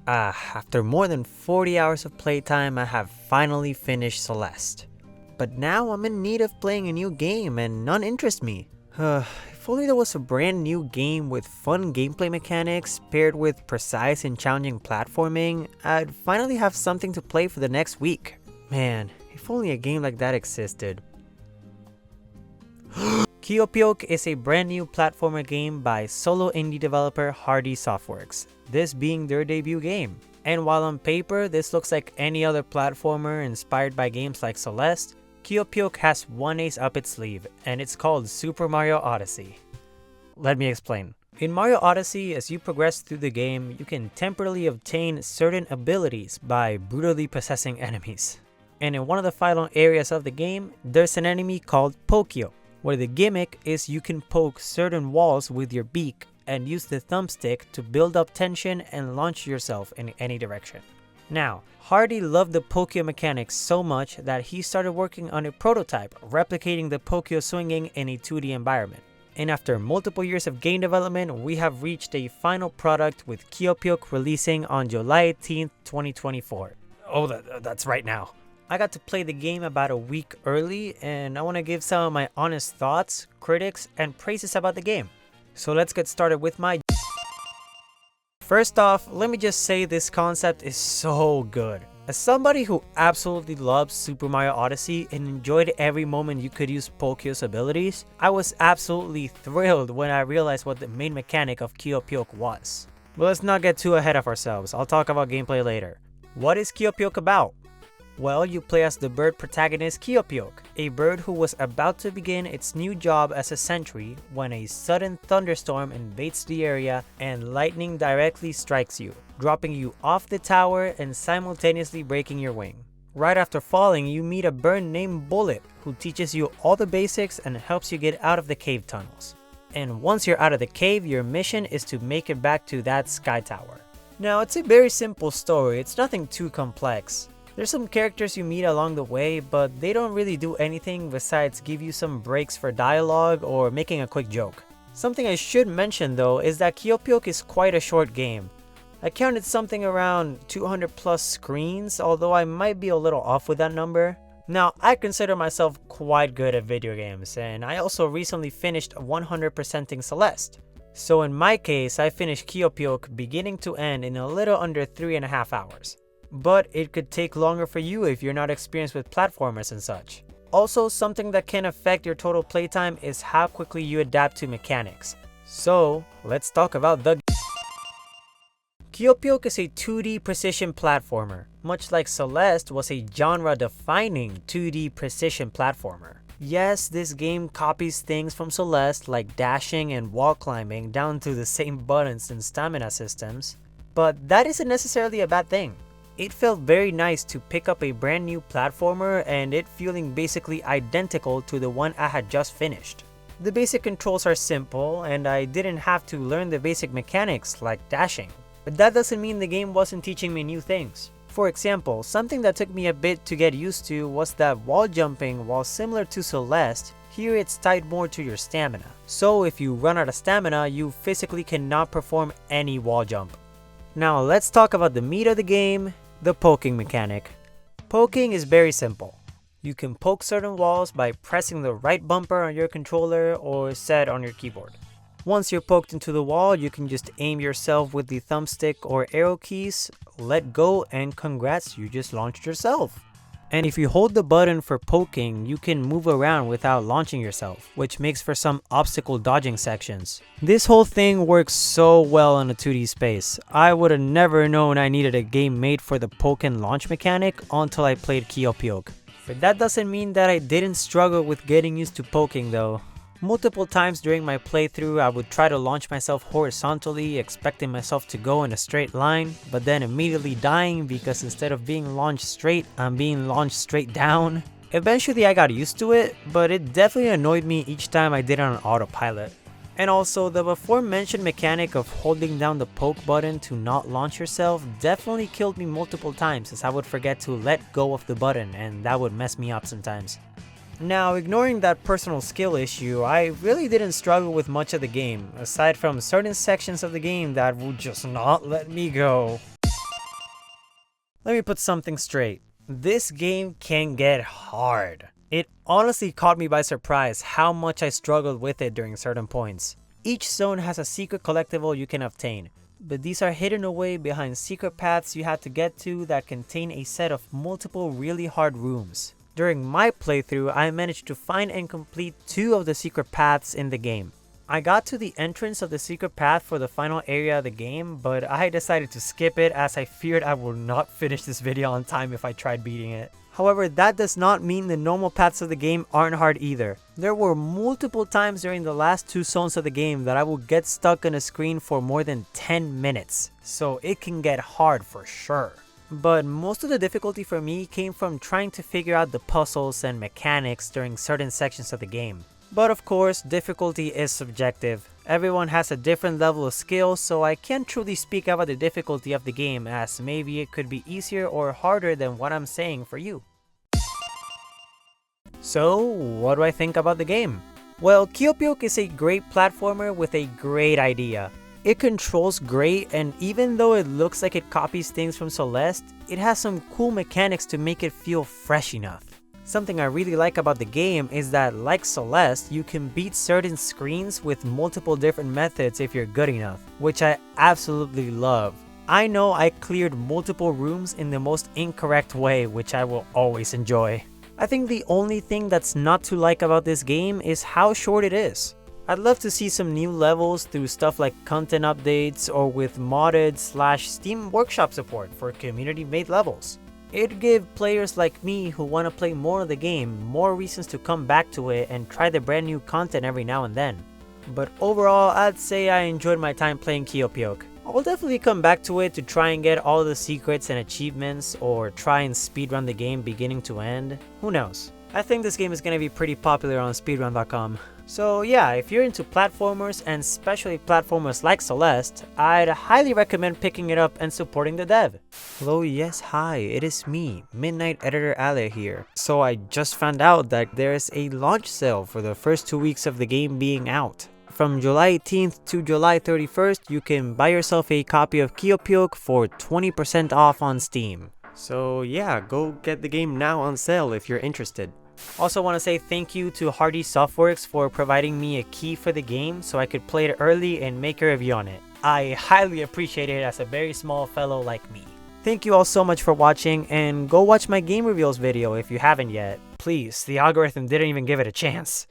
After more than 40 hours of playtime, I have finally finished Celeste. But now I'm in need of playing a new game and none interest me. If only there was a brand new game with fun gameplay mechanics paired with precise and challenging platforming, I'd finally have something to play for the next week. Man, if only a game like that existed. Kiopioke is a brand new platformer game by solo indie developer HardieSoftworks, this being their debut game. And while on paper this looks like any other platformer inspired by games like Celeste, Kiopioke has one ace up its sleeve, and it's called Super Mario Odyssey. Let me explain. In Mario Odyssey, as you progress through the game, you can temporarily obtain certain abilities by brutally possessing enemies. And in one of the final areas of the game, there's an enemy called Pokio, where the gimmick is you can poke certain walls with your beak and use the thumbstick to build up tension and launch yourself in any direction. Now, Hardie loved the Pokio mechanics so much that he started working on a prototype replicating the Pokio swinging in a 2D environment. And after multiple years of game development, we have reached a final product with Kiopioke releasing on July 18th, 2024. Oh, that's right now. I got to play the game about a week early, and I want to give some of my honest thoughts, critics, and praises about the game. So let's get started with my... First off, let me just say this concept is so good. As somebody who absolutely loves Super Mario Odyssey and enjoyed every moment you could use Pokio's abilities, I was absolutely thrilled when I realized what the main mechanic of Kiopioke was. But let's not get too ahead of ourselves, I'll talk about gameplay later. What is Kiopioke about? Well, you play as the bird protagonist Kiopioke, a bird who was about to begin its new job as a sentry when a sudden thunderstorm invades the area and lightning directly strikes you, dropping you off the tower and simultaneously breaking your wing. Right after falling, you meet a bird named Bullet who teaches you all the basics and helps you get out of the cave tunnels. And once you're out of the cave, your mission is to make it back to that sky tower. Now, it's a very simple story, it's nothing too complex. There's some characters you meet along the way, but they don't really do anything besides give you some breaks for dialogue or making a quick joke. Something I should mention though is that Kiopioke is quite a short game. I counted something around 200 plus screens, although I might be a little off with that number. Now, I consider myself quite good at video games, and I also recently finished 100%ing Celeste. So in my case, I finished Kiopioke beginning to end in a little under 3.5 hours. But it could take longer for you if you're not experienced with platformers and such. Also, something that can affect your total playtime is how quickly you adapt to mechanics. So, let's talk about the... Kiopioke is a 2D precision platformer, much like Celeste was a genre-defining 2D precision platformer. Yes, this game copies things from Celeste like dashing and wall climbing down to the same buttons and stamina systems, but that isn't necessarily a bad thing. It felt very nice to pick up a brand new platformer and it feeling basically identical to the one I had just finished. The basic controls are simple and I didn't have to learn the basic mechanics like dashing. But that doesn't mean the game wasn't teaching me new things. For example, something that took me a bit to get used to was that wall jumping, while similar to Celeste, here it's tied more to your stamina. So if you run out of stamina, you physically cannot perform any wall jump. Now let's talk about the meat of the game. The poking mechanic. Poking is very simple. You can poke certain walls by pressing the right bumper on your controller or set on your keyboard. Once you're poked into the wall, you can just aim yourself with the thumbstick or arrow keys, let go, and congrats, you just launched yourself. And if you hold the button for poking, you can move around without launching yourself, which makes for some obstacle dodging sections. This whole thing works so well in a 2D space. I would have never known I needed a game made for the poke and launch mechanic until I played Kiopioke. But that doesn't mean that I didn't struggle with getting used to poking though. Multiple times during my playthrough, I would try to launch myself horizontally, expecting myself to go in a straight line, but then immediately dying because instead of being launched straight, I'm being launched straight down. Eventually I got used to it, but it definitely annoyed me each time I did it on autopilot. And also, the before mentioned mechanic of holding down the poke button to not launch yourself definitely killed me multiple times as I would forget to let go of the button and that would mess me up sometimes. Now, ignoring that personal skill issue, I really didn't struggle with much of the game, aside from certain sections of the game that would just not let me go. Let me put something straight. This game can get hard. It honestly caught me by surprise how much I struggled with it during certain points. Each zone has a secret collectible you can obtain, but these are hidden away behind secret paths you have to get to that contain a set of multiple really hard rooms. During my playthrough, I managed to find and complete 2 of the secret paths in the game. I got to the entrance of the secret path for the final area of the game, but I decided to skip it as I feared I would not finish this video on time if I tried beating it. However, that does not mean the normal paths of the game aren't hard either. There were multiple times during the last 2 zones of the game that I would get stuck on a screen for more than 10 minutes, so it can get hard for sure. But most of the difficulty for me came from trying to figure out the puzzles and mechanics during certain sections of the game. But of course, difficulty is subjective. Everyone has a different level of skill, so I can't truly speak about the difficulty of the game, as maybe it could be easier or harder than what I'm saying for you. So, what do I think about the game? Well, Kiopioke is a great platformer with a great idea. It controls great, and even though it looks like it copies things from Celeste, it has some cool mechanics to make it feel fresh enough. Something I really like about the game is that, like Celeste, you can beat certain screens with multiple different methods if you're good enough, which I absolutely love. I know I cleared multiple rooms in the most incorrect way, which I will always enjoy. I think the only thing that's not to like about this game is how short it is. I'd love to see some new levels through stuff like content updates or with modded/Steam Workshop support for community-made levels. It'd give players like me who want to play more of the game more reasons to come back to it and try the brand new content every now and then. But overall, I'd say I enjoyed my time playing Kiopioke. I'll definitely come back to it to try and get all the secrets and achievements, or try and speedrun the game beginning to end. Who knows? I think this game is going to be pretty popular on speedrun.com. So yeah, if you're into platformers, and especially platformers like Celeste, I'd highly recommend picking it up and supporting the dev. Hello, yes, hi, it is me, Midnight Editor Ale here. So I just found out that there's a launch sale for the first 2 weeks of the game being out. From July 18th to July 31st, you can buy yourself a copy of Kiopioke for 20% off on Steam. So yeah, go get the game now on sale if you're interested. Also want to say thank you to HardieSoftworks for providing me a key for the game so I could play it early and make a review on it. I highly appreciate it as a very small fellow like me. Thank you all so much for watching, and go watch my game reveals video if you haven't yet. Please, the algorithm didn't even give it a chance.